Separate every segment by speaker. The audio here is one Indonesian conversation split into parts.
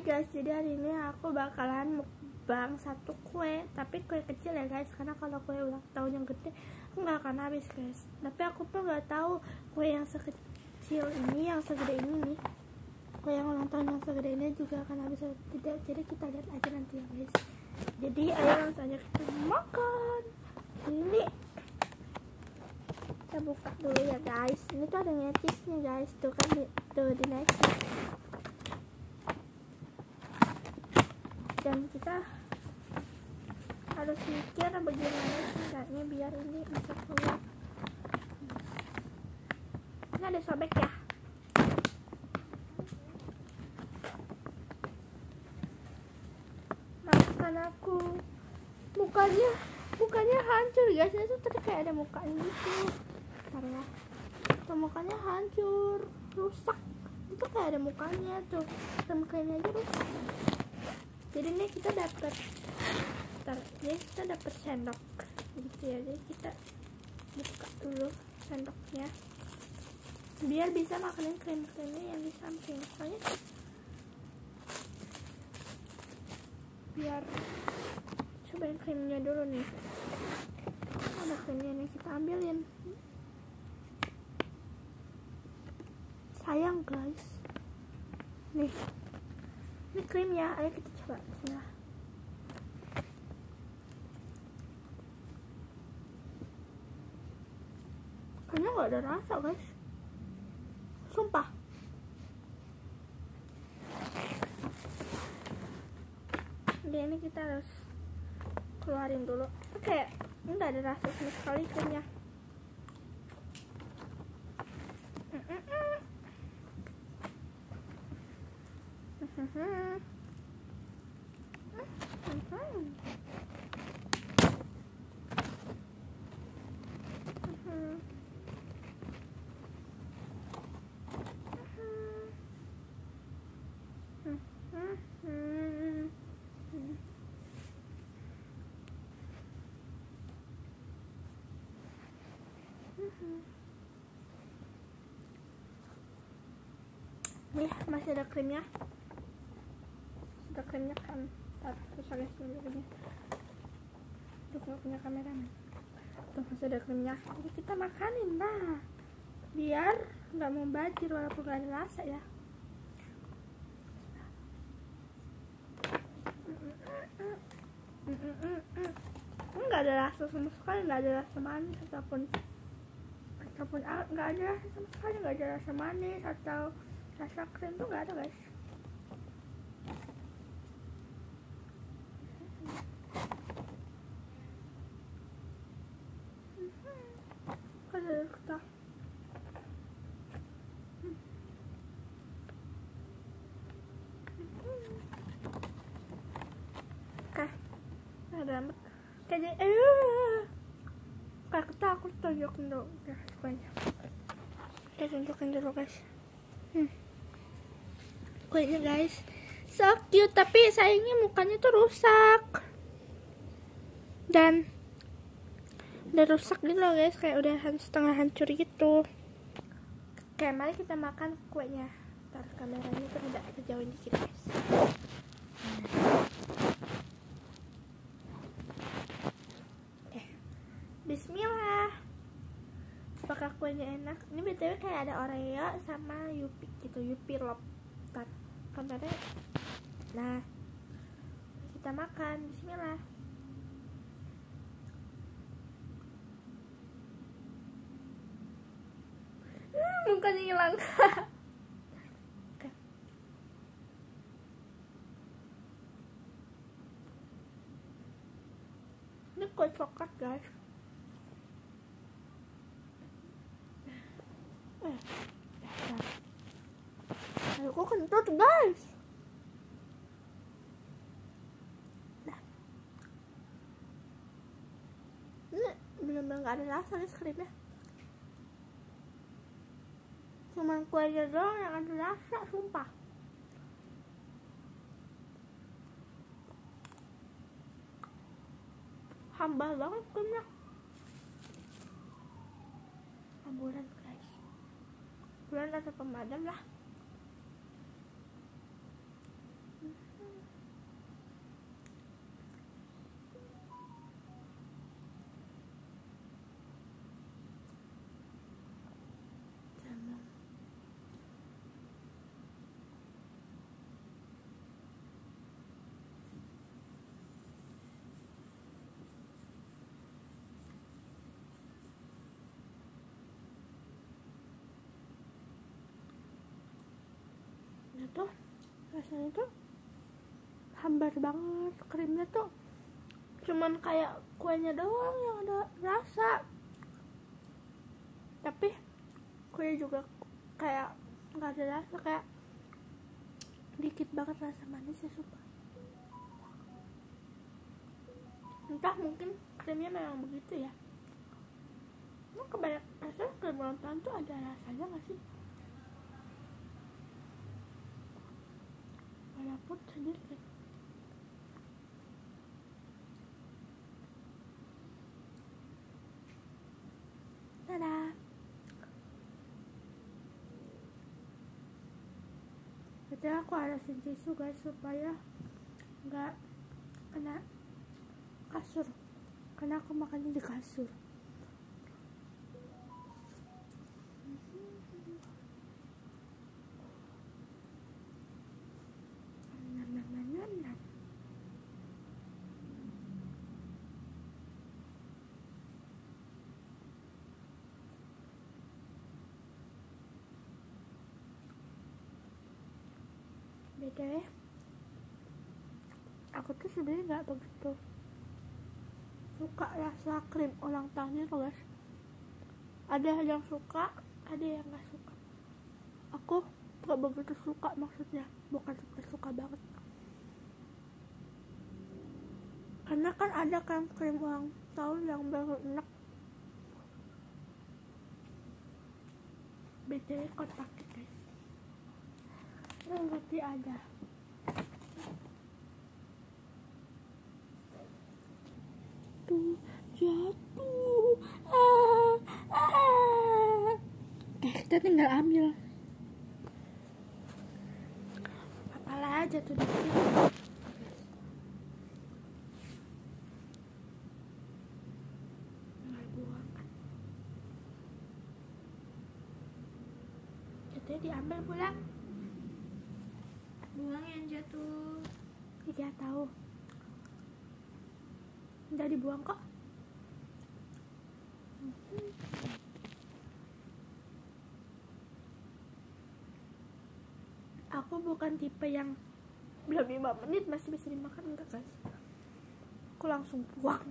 Speaker 1: Guys, jadi hari ini aku bakalan mukbang satu kue, tapi kue kecil ya guys, karena kalau kue ulang tahun yang gede aku nggak akan habis guys. Tapi aku tuh nggak tahu kue yang sekecil ini, yang segede ini nih, kue yang ulang tahun yang segede ini juga akan habis atau tidak. Jadi kita lihat aja nanti ya guys. Jadi ayo langsung aja kita makan. Ini kita buka dulu ya guys. Ini tuh ada cheese-nya guys, tuh kan tuh di next. Dan kita harus mikir bagaimana caranya biar ini bisa keluar. Ini ada sobek ya. Maafkan aku, mukanya hancur guys. Itu tadi kayak ada mukanya gitu. Bentar ya, tuh mukanya hancur, rusak. Itu kayak ada mukanya tuh, dan mukanya aja rusak. Jadi ini kita dapat sendok gitu ya. Jadi kita buka dulu sendoknya biar bisa makanin krim-krimnya yang di samping. Soalnya biar cobain krimnya dulu nih. Ada krimnya nih, kita ambilin. Sayang guys, nih ini krimnya. Ayo kita coba. Bismillah. Kayaknya nggak ada rasa guys, sumpah. Jadi ini kita harus keluarin dulu. Oke, nggak ada rasa sama sekali krimnya. Nih masih ada krimnya. Ada krimnya kan. Terus guys dulu. Tuh nggak punya kameramen. Tuh masih ada krimnya. Jadi kita makanin lah, biar nggak membajir walaupun nggak ada rasa ya. Nggak ada rasa sama sekali, nggak ada rasa manis ataupun nggak ada rasa sama sekali, nggak ada rasa manis atau rasa krim tuh nggak ada guys. Kalau kita ada kayak kita aku tunjukin dulu ya kuenya. Kita tunjukin dulu guys. Kuenya guys, so cute, tapi sayangnya mukanya tuh rusak dan udah rusak gitu loh guys, kayak udah setengah hancur gitu. Oke, mari kita makan kuenya. Ntar kameranya tuh tidak terjauhin dikit guys. Bismillah. Apakah kuenya enak? Ini btw kayak ada Oreo sama Yupi gitu, Yupi Lop. Kameranya. Nah, kita makan. Bismillah. Mukanya hilang. Ini kue coklat guys. Aku kentut guys. Nah, ini bener-bener gak ada rasa nih krimnya. Cuman kuenya doang yang ada rasa, sumpah. Hamba banget krimnya. Ambulan guys. Bulan atau pemadam lah. rasanya tuh hambar banget, krimnya tuh cuman kayak kuenya doang yang ada rasa, tapi kue juga kayak nggak ada rasa, kayak dikit banget rasa manisnya sumpah. Entah mungkin krimnya memang begitu ya. Emang kebanyakan rasanya krim ulang tahun tuh ada rasanya nggak sih? Walaupun sedikit. Dadah. Jadi aku harasin tisu guys supaya nggak kena kasur, karena aku makannya di kasur. Beda ya, aku tuh sebenarnya nggak begitu suka rasa krim ulang tahunnya tuh guys. Ada yang suka, ada yang nggak suka. Aku nggak begitu suka, maksudnya bukan suka banget, karena kan ada kan krim ulang tahun yang baru enak. Beda kotak guys, berarti ada. Tuh jatuh. Kita tinggal ambil. Apalah jatuh dikit. Tinggal buang kan. Jatuhnya diambil pula.
Speaker 2: Buang yang jatuh.
Speaker 1: Tidak tahu. Udah dibuang kok. Aku bukan tipe yang belum 5 menit masih bisa dimakan, enggak guys. Aku langsung buang.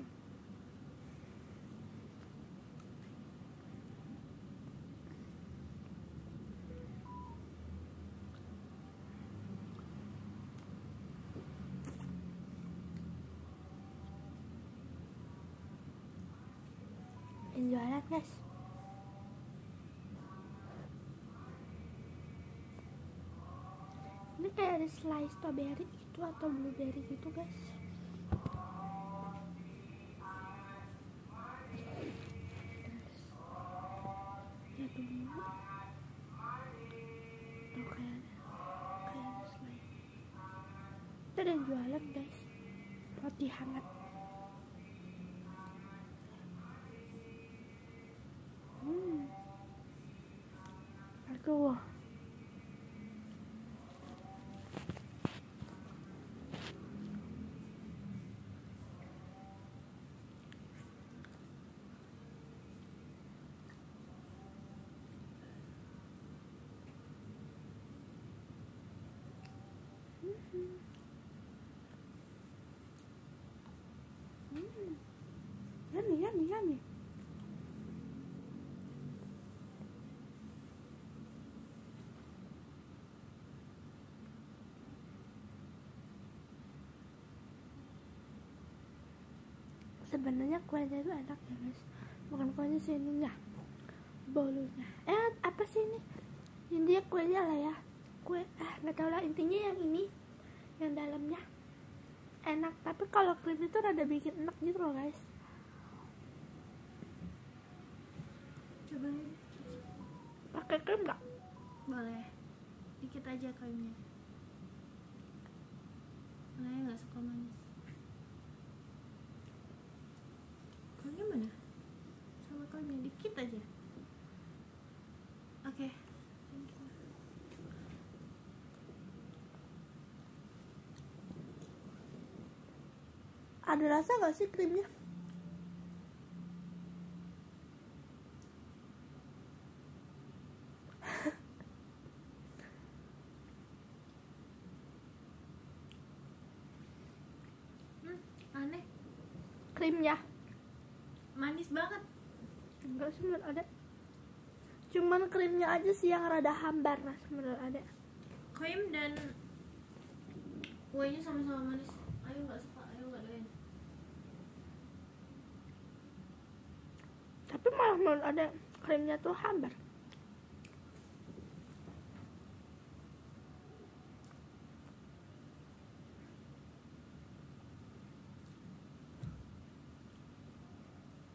Speaker 1: Jualan guys. Ini kayak ada slice strawberry gitu atau blueberry gitu guys. Ya tunggu. Tuh kayak ada slice. Itu ada yang jualan guys, roti hangat. Aduh. Yummy. Sebenarnya kuenya itu enak ya guys, bukan kuenya sih, ininya bolunya. Apa sih ini? Intinya kuenya lah ya, kue nggak tahu lah, intinya yang ini, yang dalamnya enak. Tapi kalau krim itu rada bikin enak gitu loh guys.
Speaker 2: Coba
Speaker 1: Pakai krim nggak?
Speaker 2: boleh, dikit aja krimnya. Saya nggak suka manis. Krimnya mana? Sama krimnya dikit aja. Oke. Thank you.
Speaker 1: Ada rasa nggak sih krimnya? krimnya.
Speaker 2: Manis banget.
Speaker 1: Enggak sih menurut ada. Cuman krimnya aja sih yang rada hambar lah menurut ada.
Speaker 2: Krim dan kuenya sama-sama manis. Ayo nggak suka, ayo nggak doyan.
Speaker 1: Tapi malah menurut ada krimnya tuh hambar.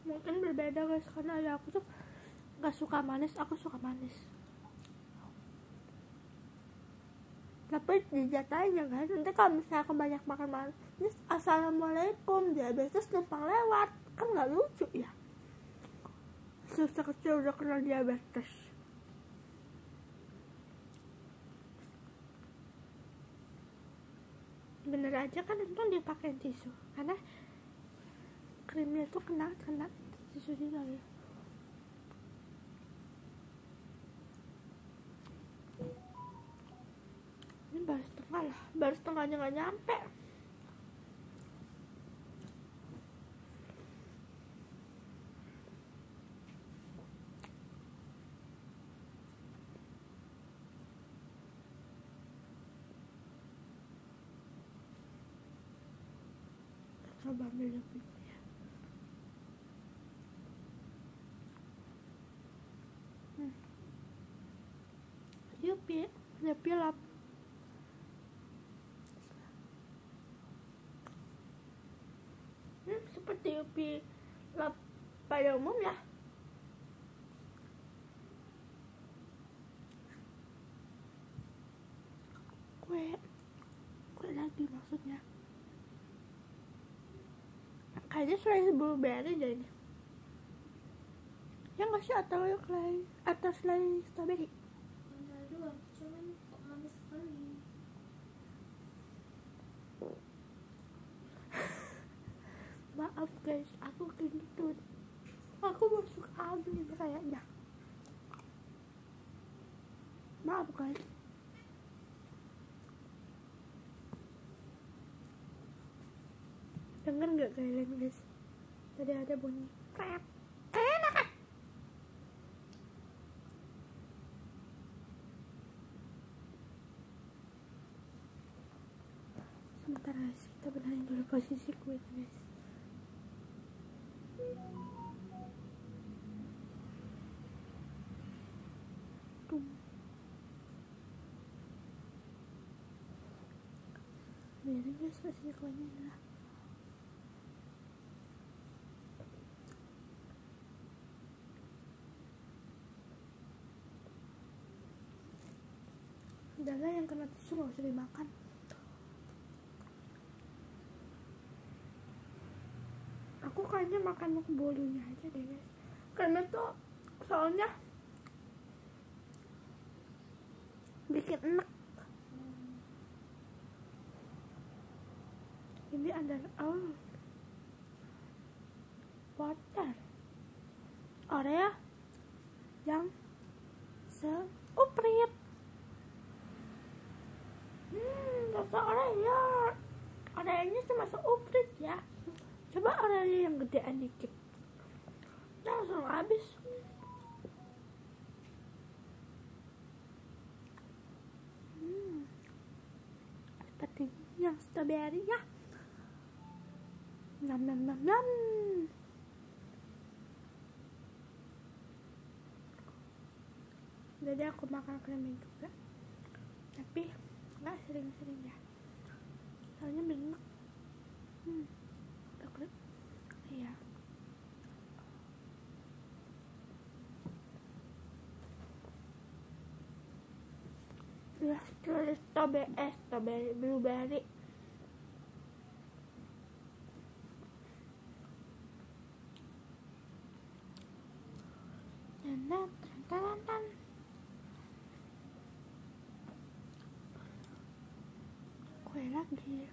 Speaker 1: Mungkin berbeda guys, karena ada aku tuh gak suka manis, aku suka manis. Tapi dijatahin guys, nanti kalau misalnya aku banyak makan manis, assalamualaikum, diabetes numpang lewat, kan gak lucu ya. Susah kecil udah kena diabetes. Bener aja kan untung dia pakai tisu, karena krimnya tuh kena tisu juga ya. Ini baru setengah lah, baru setengahnya nggak nyampe. Coba ambil lebih. Yupi lap. Seperti Yupi lap pada umumnya. Kue lagi maksudnya. Kayaknya slice blueberry deh ini. Ya nggak sih, atau slice strawberry.
Speaker 2: Antara dua, cuman kok manis sekali.
Speaker 1: Maaf guys, aku kentut. Aku masuk angin kayaknya. Maaf guys. Dengar nggak kalian guys? Tadi ada bunyi krep. Enak ah. Sebentar guys, kita benerin dulu posisi kue guys. Benerin guys posisi kuenya adalah. Udahlah, yang kena tisu gak usah dimakan. Aku kayaknya makan bolunya aja deh guys, karena tuh soalnya bikin enak. Ini adalah water Oreo yang seuprit. Rasa Oreonya cuma seuprit ya. Coba Oreo yang gedean dikit, langsung habis. Seperti yang strawberry ya. Nam. Jadi aku makan krimnya juga, tapi nggak sering-sering ya, soalnya bener. Iya. Strawberry blueberry. Tan. Kue lagi.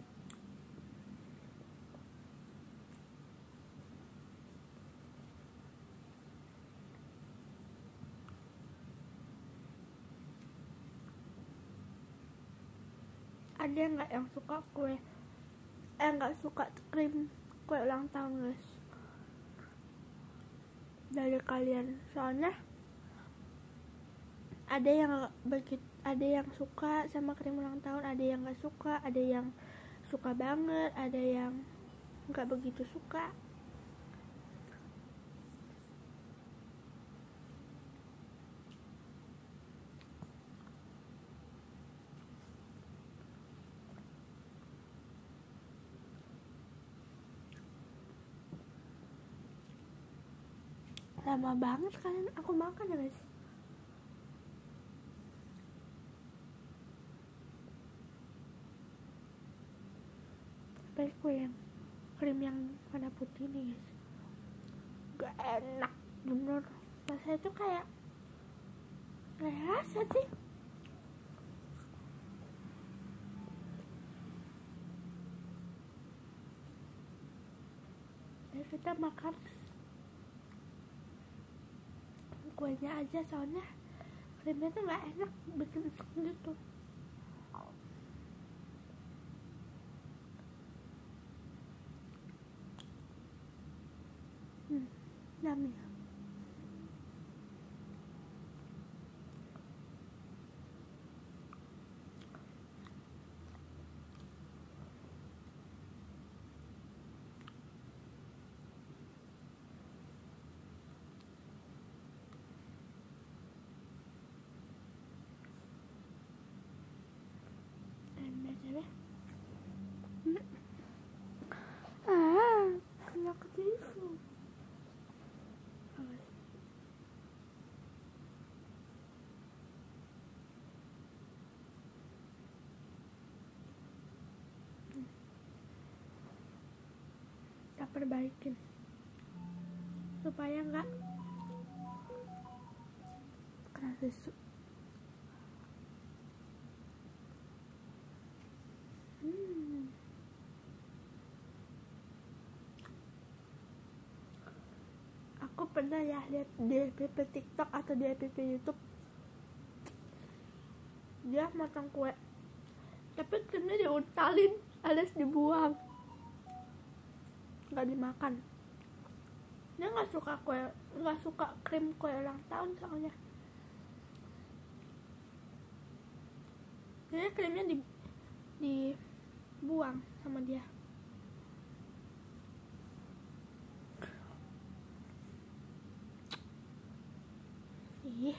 Speaker 1: Ada nggak yang suka kue? Nggak suka krim kue ulang tahun guys dari kalian, soalnya ada yang suka sama krim ulang tahun, ada yang nggak suka, ada yang suka banget, ada yang nggak begitu suka. Lama banget kalian aku makan ya guys. Tapi kue yang krim yang warna putih nih guys, gak enak bener, rasanya tuh kayak rasa sih. Ya kita makan kuenya aja, soalnya krimnya tuh nggak enak, bikin gitu. Yummy. Kena ketipu. Kita perbaikin supaya nggak kena tisu. Aku pernah ya lihat di FYP TikTok atau di FYP YouTube, dia matang kue tapi krimnya diuntalin alias dibuang, nggak dimakan. Dia nggak suka krim kue ulang tahun soalnya. Jadi krimnya dibuang sama dia. Ih.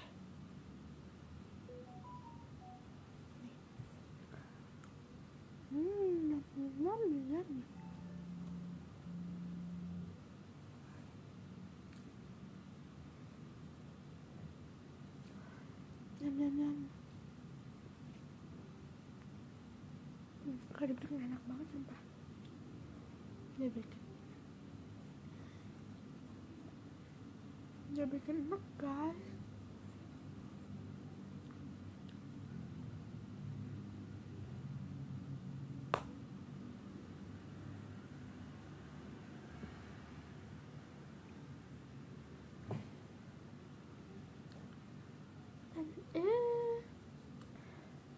Speaker 1: Yummy. Yum. Kalau dibikin enak banget sumpah. Dia bikin enak guys.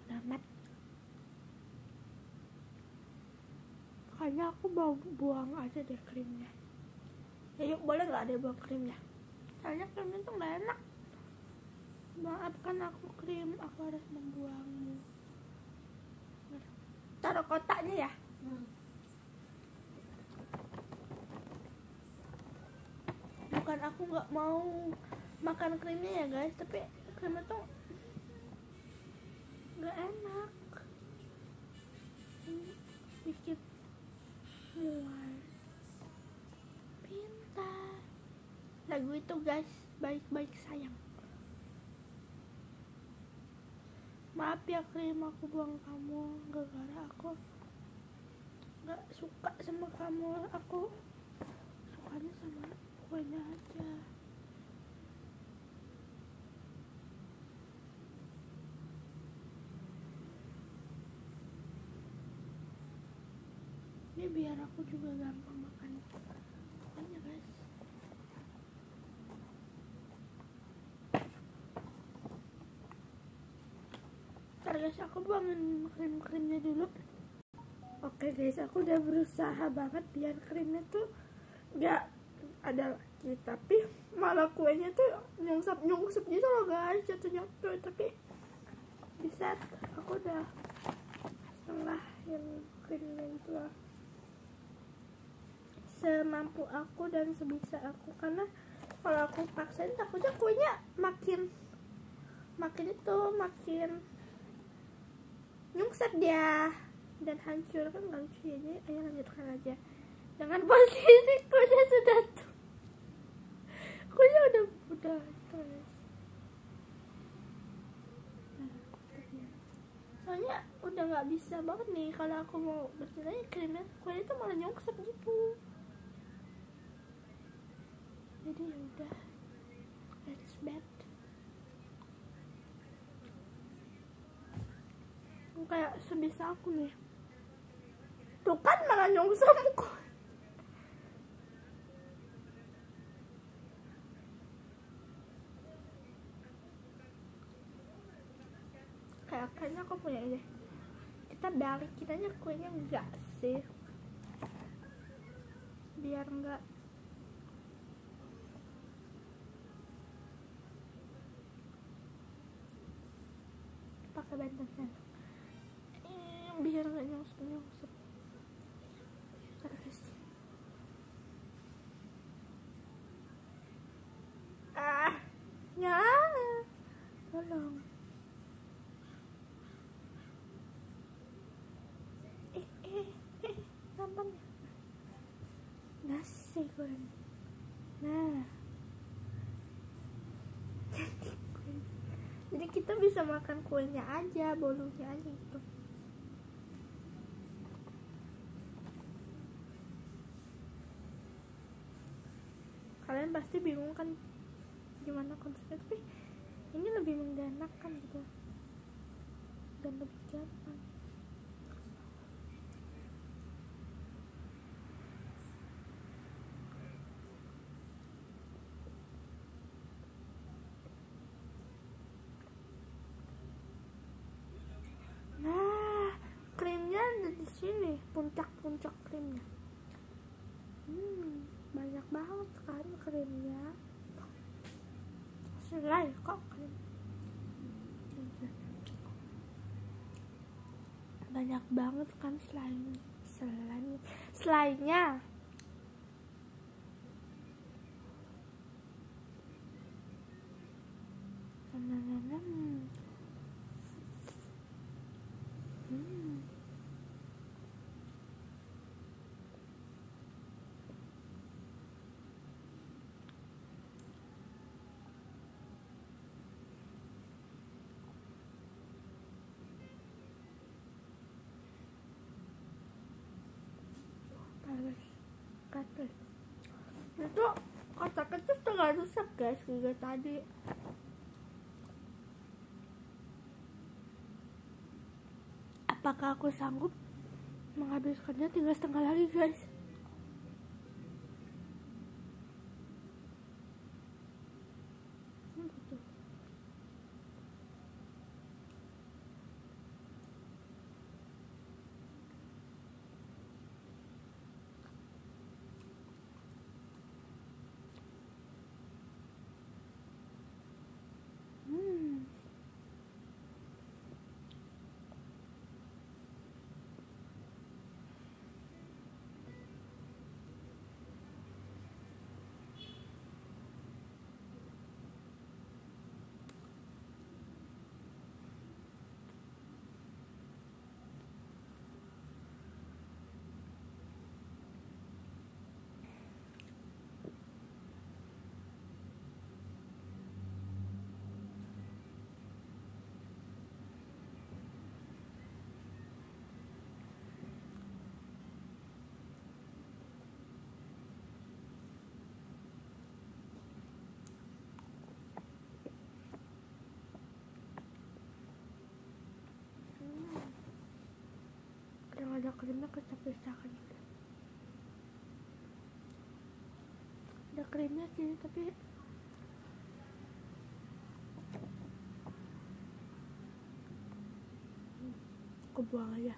Speaker 1: Damat. Kayaknya aku mau buang aja deh krimnya. Ya yuk, boleh nggak ada buang krimnya? Soalnya krimnya tuh nggak enak. Maafkan aku krim, aku harus membuangmu. Taruh kotaknya ya. Bukan aku nggak mau makan krimnya ya guys, tapi krimnya tuh nggak enak, bikin mual. Pintar lagu itu guys, baik-baik sayang. Maaf ya krim, aku buang kamu gara-gara aku nggak suka sama kamu. Aku sukanya sama kuenya aja. Ini biar aku juga gampang makan kuenya guys. Ntar guys, aku buangin krim-krimnya dulu. Oke guys, aku udah berusaha banget biar krimnya tuh nggak ada lagi, tapi malah kuenya tuh nyungsep gitu loh guys, jatuh. Tapi bisa, aku udah setengah yang krimnya itu lah, semampu aku dan sebisa aku, karena kalau aku paksain takutnya kuenya makin nyungsep dia dan hancur, kan nggak lucu ya. Jadi ayo lanjutkan aja dengan posisi kuenya sudah tuh, kuenya udah guys. Soalnya udah nggak bisa banget nih kalau aku mau bersihin krimnya, kuenya tuh malah nyungsep gitu. Jadi ya udah, that's bad. Kayak sebisa aku nih, tuh kan malah nyungsep kok. Kayaknya aku punya ide, kita balikin aja kuenya enggak sih, biar enggak pakai bantuan, biar enggak nyungsep terus. Ya tolong. Gampang nasi goreng. Nah, jadi kita bisa makan kuenya aja, bolunya aja gitu. Kalian pasti bingung kan gimana konsepnya, tapi ini lebih menggenakan gitu dan lebih gampang. Nah, krimnya ada di sini, puncak krimnya. Banyak banget kan krimnya. Selai kok krim. Banyak banget kan selainya. Katus itu kotak itu setengah rusak guys, kayak tadi. Apakah aku sanggup menghabiskannya? Tinggal setengah lagi guys. Yang ada krimnya kecapekan gitu. Ada krimnya sih, tapi aku buang aja.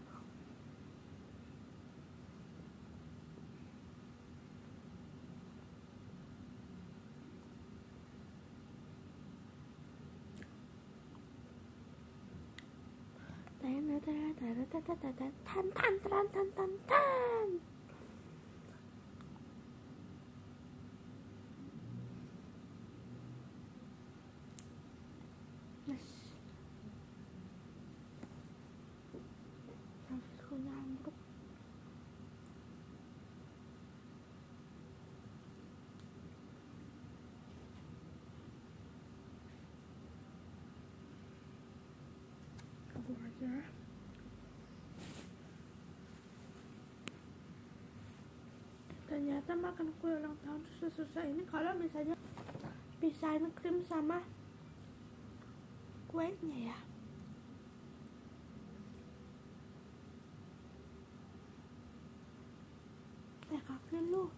Speaker 1: tan tan tan tan tan tan. Yes. Servisku nyambruk. Kabur aja. Ternyata makan kue ulang tahun susah-susah ini kalau misalnya pisahin krim sama kuenya ya. Kaki lu.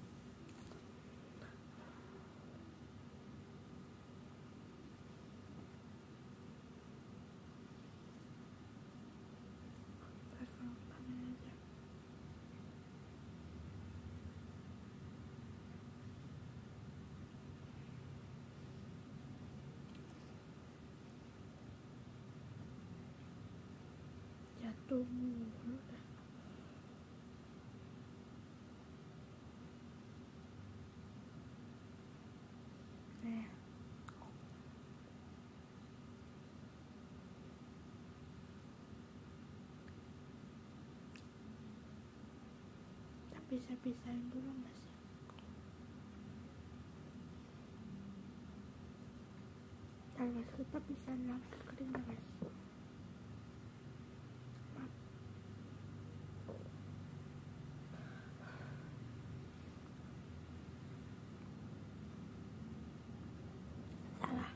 Speaker 1: Jatuh mulu dah. Tapi saya pisahin dulu mas. Ntar guys, kita pisahin lagi keringnya guys. Salah.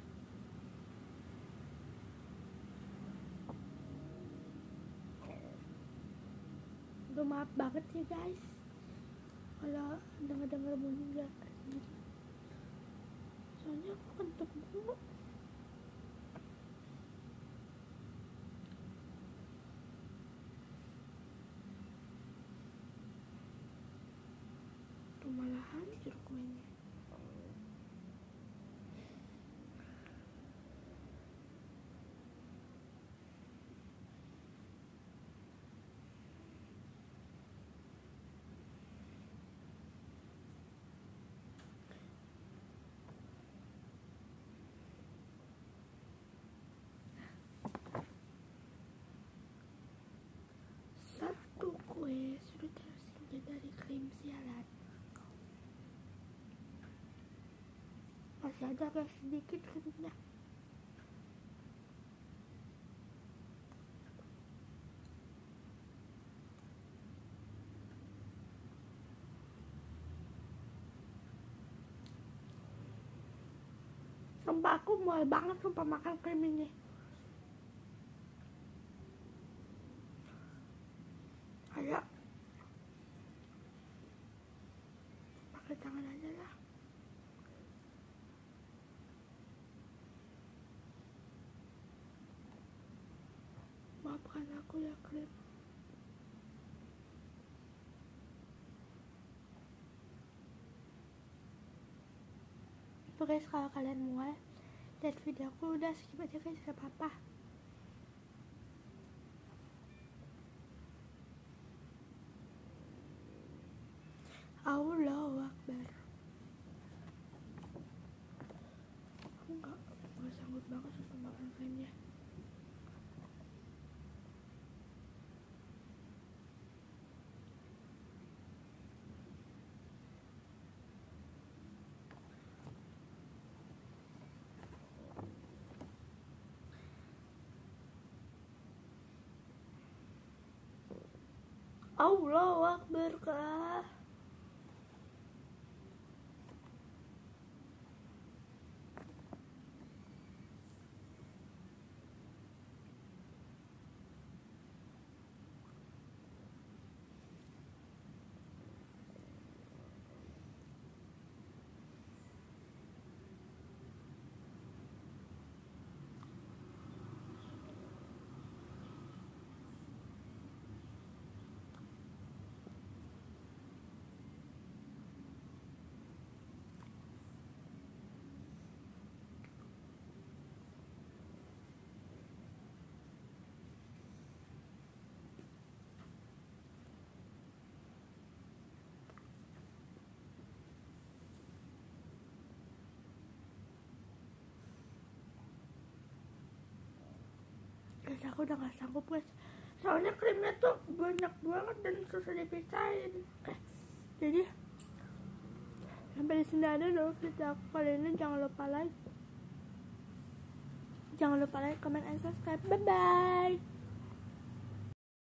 Speaker 1: Aduh, maaf banget ya guys kalau denger bunyi gak gitu. Soalnya aku kentut mulu. Tuh malah hancur kuenya. Satu kue sudah tersingkir dari krim sialan. Masih ada guys sedikit krimnya. Sumpah aku mual banget sumpah makan krim ini. Kayak pakai tangan aja lah. Maafkan aku ya krim. Itu guys, kalau kalian mual lihat video aku udah skip aja guys, gak apa-apa. Allahu Akbar. Aku gak sanggup banget untuk makan krimnya. Allahu Akbar kah? aku udah gak sanggup guys, soalnya krimnya tuh banyak banget dan susah dipisahin. Jadi sampai di sini ada dong video aku kali ini. Jangan lupa like, comment, and subscribe. Bye bye.